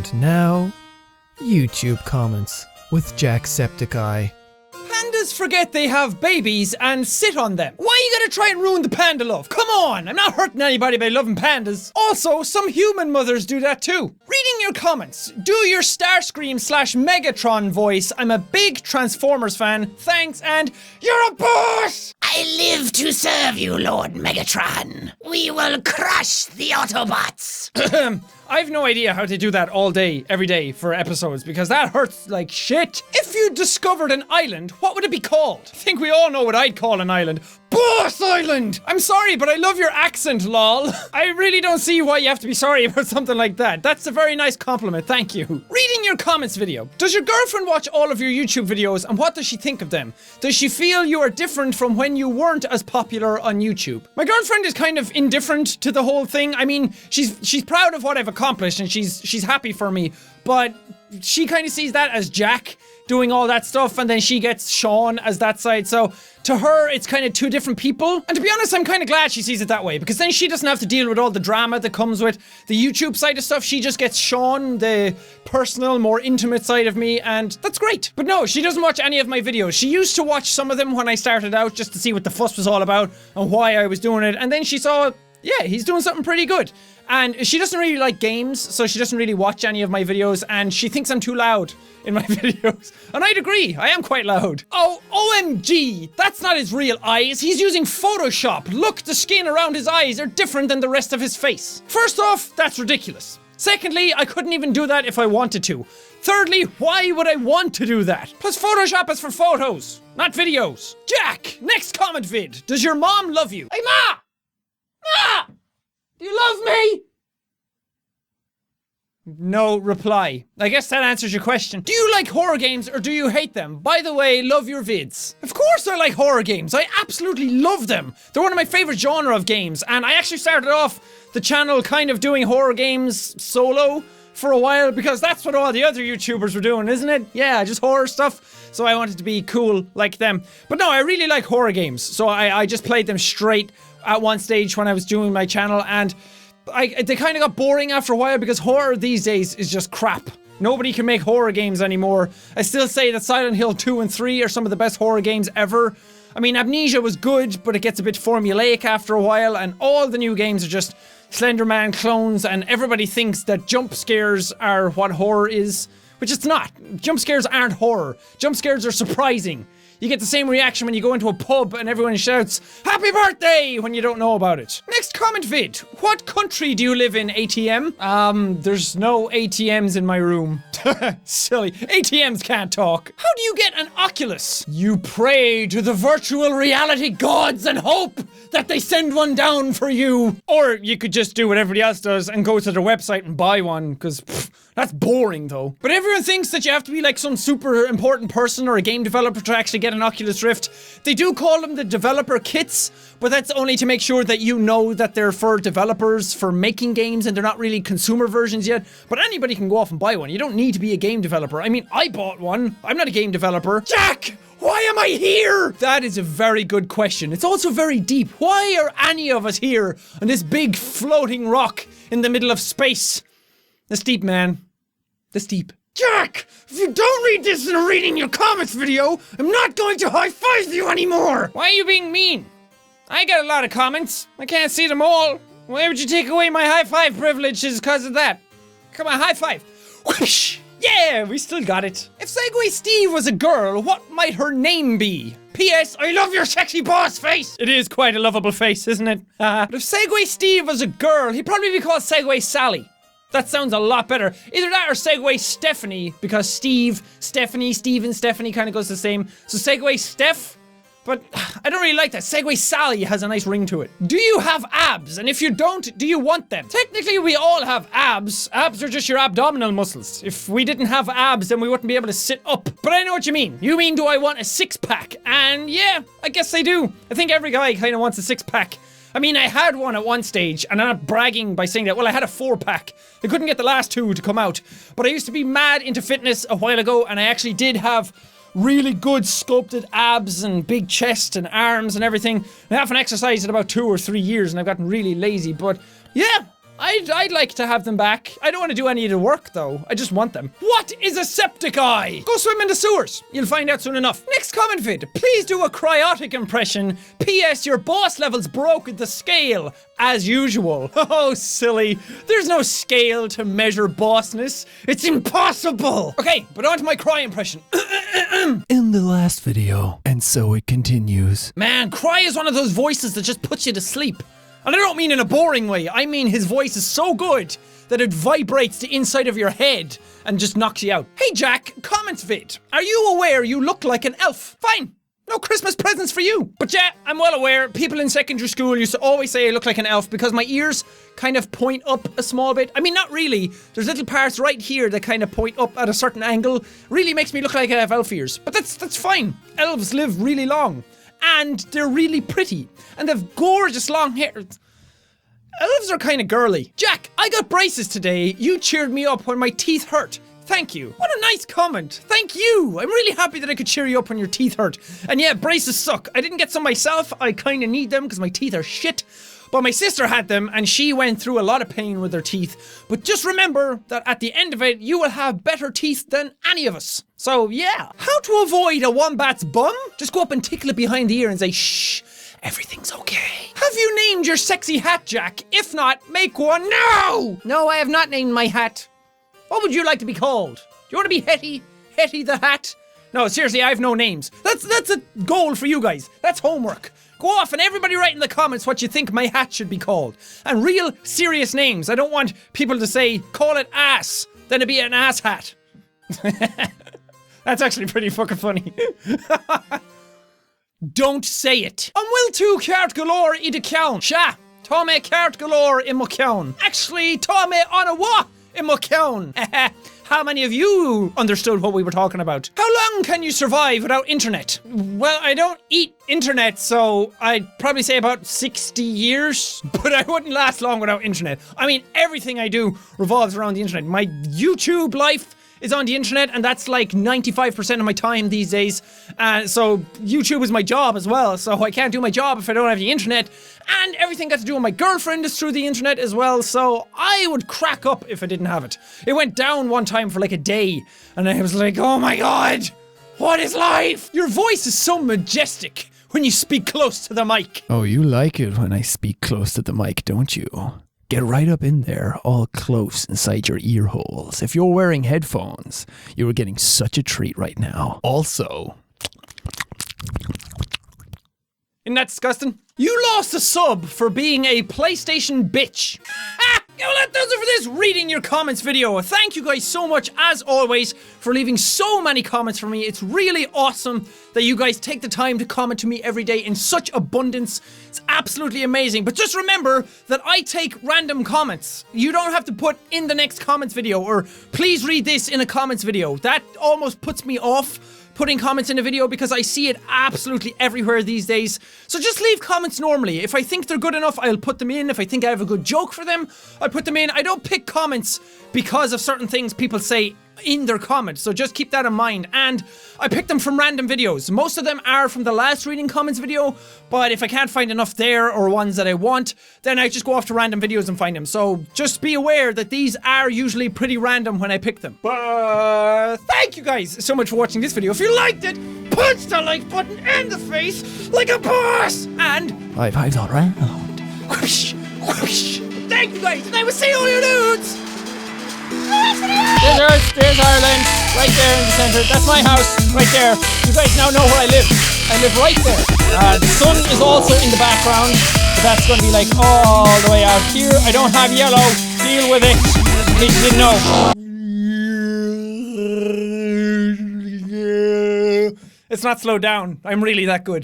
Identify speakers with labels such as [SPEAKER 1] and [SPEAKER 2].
[SPEAKER 1] And now, YouTube comments with Jacksepticeye.
[SPEAKER 2] Pandas forget they have babies and sit on them. Why you gotta try and ruin the panda love? Come on, I'm not hurting anybody by loving pandas. Also, some human mothers do that too. Reading your comments, do your Starscream / Megatron voice. I'm a big Transformers fan. Thanks, and you're a boss!
[SPEAKER 3] I live to serve you, Lord Megatron. We will crush the Autobots.
[SPEAKER 2] I have no idea how to do that all day, every day for episodes, because that hurts like shit. If you discovered an island, what would it be called? I think we all know what I'd call an island. Boss Island! I'm sorry, but I love your accent, lol. I really don't see why you have to be sorry about something like that. That's a very nice compliment, thank you. Reading your comments video. Does your girlfriend watch all of your YouTube videos, and what does she think of them? Does she feel you are different from when you weren't as popular on YouTube? My girlfriend is kind of indifferent to the whole thing. I mean, she's proud of what I've accomplished, and she's happy for me, but she kind of sees that as Jack doing all that stuff, and then she gets Sean as that side, so to her, it's kind of two different people. And to be honest, I'm kind of glad she sees it that way, because then she doesn't have to deal with all the drama that comes with the YouTube side of stuff. She just gets Sean, the personal, more intimate side of me, and that's great. But no, she doesn't watch any of my videos. She used to watch some of them when I started out, just to see what the fuss was all about and why I was doing it, and then she saw, yeah, he's doing something pretty good. And she doesn't really like games, so she doesn't really watch any of my videos, and she thinks I'm too loud in my videos. And I'd agree, I am quite loud. Oh, OMG, that's not his real eyes. He's using Photoshop. Look, the skin around his eyes are different than the rest of his face. First off, that's ridiculous. Secondly, I couldn't even do that if I wanted to. Thirdly, why would I want to do that? Plus, Photoshop is for photos, not videos. Jack, next comment vid. Does your mom love you? Hey, Ma! Ma! Do you love me? No reply. I guess that answers your question. Do you like horror games or do you hate them? By the way, love your vids. Of course I like horror games. I absolutely love them. They're one of my favorite genre of games, and I actually started off the channel kind of doing horror games solo for a while, because that's what all the other YouTubers were doing, isn't it? Yeah, just horror stuff. So I wanted to be cool like them. But no, I really like horror games. So I just played them straight at one stage when I was doing my channel, and they kind of got boring after a while, because horror these days is just crap. Nobody can make horror games anymore. I still say that Silent Hill 2 and 3 are some of the best horror games ever. I mean, Amnesia was good, but it gets a bit formulaic after a while, and all the new games are just Slender Man clones, and everybody thinks that jump scares are what horror is, which it's not. Jump scares aren't horror. Jump scares are surprising. You get the same reaction when you go into a pub and everyone shouts, "Happy birthday!" when you don't know about it. Next comment vid. What country do you live in, ATM? There's no ATMs in my room. Silly. ATMs can't talk. How do you get an Oculus? You pray to the virtual reality gods and hope that they send one down for you. Or you could just do what everybody else does and go to their website and buy one, because that's boring though. But everyone thinks that you have to be like some super important person or a game developer to actually get an Oculus Rift. They do call them the developer kits, but that's only to make sure that you know that they're for developers for making games and they're not really consumer versions yet. But anybody can go off and buy one. You don't need to be a game developer. I mean, I bought one. I'm not a game developer. Jack! Why am I here? That is a very good question. It's also very deep. Why are any of us here on this big floating rock in the middle of space? That's deep, man. That's deep. Jack! If you don't read this in a reading your comments video, I'm not going to high-five you anymore! Why are you being mean? I got a lot of comments. I can't see them all. Why would you take away my high-five privileges because of that? Come on, high-five. Whoosh! Yeah, we still got it. If Segway Steve was a girl, what might her name be? P.S. I love your sexy boss face! It is quite a lovable face, isn't it? But if Segway Steve was a girl, he'd probably be called Segway Sally. That sounds a lot better. Either that or Segway Stephanie, because Steve, Stephanie, Steve and Stephanie kind of goes the same. So Segway Steph? But I don't really like that. Segway Sally has a nice ring to it. Do you have abs? And if you don't, do you want them? Technically, we all have abs. Abs are just your abdominal muscles. If we didn't have abs, then we wouldn't be able to sit up. But I know what you mean. You mean, do I want a six-pack? And yeah, I guess I do. I think every guy kind of wants a six-pack. I mean, I had one at one stage, and I'm not bragging by saying that. Well, I had a 4-pack. I couldn't get the last 2 to come out. But I used to be mad into fitness a while ago, and I actually did have really good sculpted abs and big chest and arms and everything. I haven't exercised in about 2 or 3 years, and I've gotten really lazy. But yeah, I'd like to have them back. I don't want to do any of the work though. I just want them. What is a septic eye? Go swim in the sewers. You'll find out soon enough. Next comment vid. Please do a cryotic impression. P.S. Your boss levels broke at the scale as usual. Oh, silly. There's no scale to measure bossness. It's impossible. Okay, but on to my cry impression.
[SPEAKER 1] In the last video, and so it continues.
[SPEAKER 2] Man, Cry is one of those voices that just puts you to sleep. And I don't mean in a boring way, I mean his voice is so good that it vibrates the inside of your head and just knocks you out. Hey Jack, comments vid. Are you aware you look like an elf? Fine. No Christmas presents for you. But yeah, I'm well aware. People in secondary school used to always say I look like an elf because my ears kind of point up a small bit. I mean, not really. There's little parts right here that kind of point up at a certain angle. Really makes me look like I have elf ears. But that's fine. Elves live really long. And they're really pretty. And they've gorgeous long hair. Elves are kind of girly. Jack, I got braces today. You cheered me up when my teeth hurt. Thank you. What a nice comment. Thank you. I'm really happy that I could cheer you up when your teeth hurt. And yeah, braces suck. I didn't get some myself. I kind of need them because my teeth are shit. But my sister had them and she went through a lot of pain with her teeth. But just remember that at the end of it, you will have better teeth than any of us. So yeah. How to avoid a wombat's bum? Just go up and tickle it behind the ear and say, shh, everything's okay. Have you named your sexy hat, Jack? If not, make one now! No, I have not named my hat. What would you like to be called? Do you want to be Hetty? Hetty the Hat? No, seriously, I have no names. That's a goal for you guys. That's homework. Go off and everybody write in the comments what you think my hat should be called. And real serious names. I don't want people to say, call it ass. Then it'd be an ass hat. That's actually pretty fucking funny. Don't say it. I'm will to cart galore I de count. Sha, Tome cart galore in mo count. Actually, Tome on a wa in mo count. How many of you understood what we were talking about? How long can you survive without internet? Well, I don't eat internet, so I'd probably say about 60 years, but I wouldn't last long without internet. I mean, everything I do revolves around the internet. My YouTube life is on the internet, and that's like 95% of my time these days. So YouTube is my job as well, so I can't do my job if I don't have the internet. And everything got to do with my girlfriend is through the internet as well, so I would crack up if I didn't have it. It went down one time for like a day, and I was like, oh my god, what is life? Your voice is so majestic when you speak close to the mic.
[SPEAKER 1] Oh, you like it when I speak close to the mic, don't you? Get right up in there, all close inside your ear holes. If you're wearing headphones, you are getting such a treat right now. Also,
[SPEAKER 2] isn't that disgusting? You lost a sub for being a PlayStation bitch. Well, that does it for this reading your comments video. Thank you guys so much, as always, for leaving so many comments for me. It's really awesome that you guys take the time to comment to me every day in such abundance. It's absolutely amazing. But just remember that I take random comments. You don't have to put in the next comments video or please read this in a comments video. That almost puts me off putting comments in a video because I see it absolutely everywhere these days. So just leave comments normally. If I think they're good enough, I'll put them in. If I think I have a good joke for them, I'll put them in. I don't pick comments because of certain things people say in their comments, so just keep that in mind. And I pick them from random videos. Most of them are from the last reading comments video, but if I can't find enough there or ones that I want, then I just go off to random videos and find them. So just be aware that these are usually pretty random when I pick them. But thank you guys so much for watching this video. If you liked it, punch the like button in the face like a boss! And
[SPEAKER 1] high fives all around.
[SPEAKER 2] whoosh, whoosh. Thank you guys, and I will see all your dudes! There's Ireland, right there in the centre. That's my house, right there. You guys now know where I live. I live right there. The sun is also in the background, but that's going to be like all the way out here. I don't have yellow. Deal with it. In case you didn't know. It's not slowed down. I'm really that good.